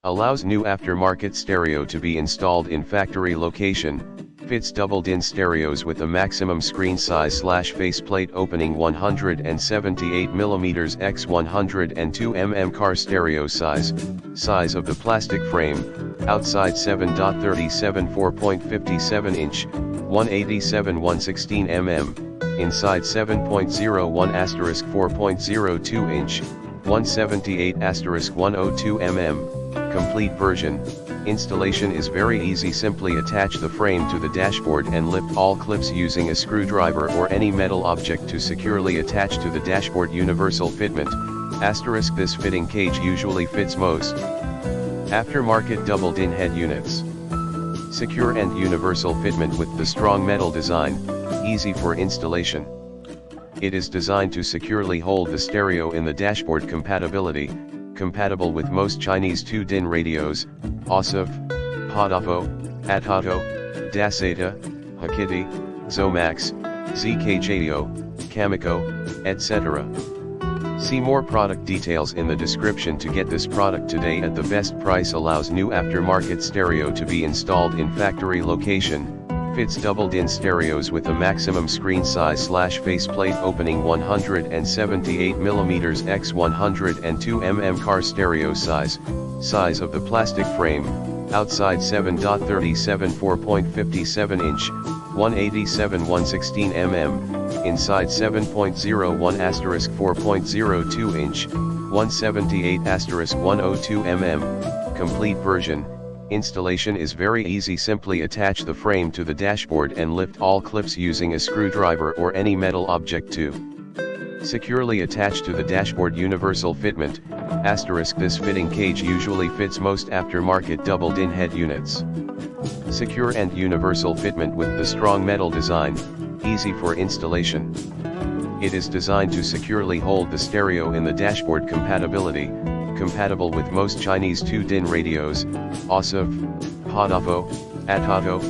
Allows new aftermarket stereo to be installed in factory location. Fits double-DIN stereos with a maximum screen size / faceplate opening 178mm x 102mm car stereo size. Size of the plastic frame, outside 7.37 4.57 inch, 187 116 mm, inside 7.01 * 4.02 inch, 178 * 102 mm. Complete version. Installation is very easy. Simply attach the frame to the dashboard and lift all clips using a screwdriver or any metal object to securely attach to the dashboard. Universal fitment. * This fitting cage usually fits most aftermarket double-DIN head units. Secure and universal fitment with the strong metal design, easy for installation. It is designed to securely hold the stereo in the dashboard. Compatibility. Compatible with most Chinese 2-DIN radios, OSIV, Podavo, Atato, Dasata, Hikiti, Zomax, ZKJO, Kamiko, etc. See more product details in the description to get this product today at the best price. Allows new aftermarket stereo to be installed in factory location. Fits double-DIN stereos with a maximum screen size / faceplate opening 178mm x 102mm car stereo size. Size of the plastic frame, outside 7.37 4.57 inch, 187 116 mm, inside 7.01 * 4.02 inch, 178 * 102 mm. Complete version. Installation is very easy. Simply attach the frame to the dashboard and lift all clips using a screwdriver or any metal object to securely attach to the dashboard. Universal fitment. * This fitting cage usually fits most aftermarket double-DIN head units. Secure and universal fitment with the strong metal design, easy for installation. It is designed to securely hold the stereo in the dashboard. Compatibility. Compatible with most Chinese 2-DIN radios, OSIV, Podavo, Atato,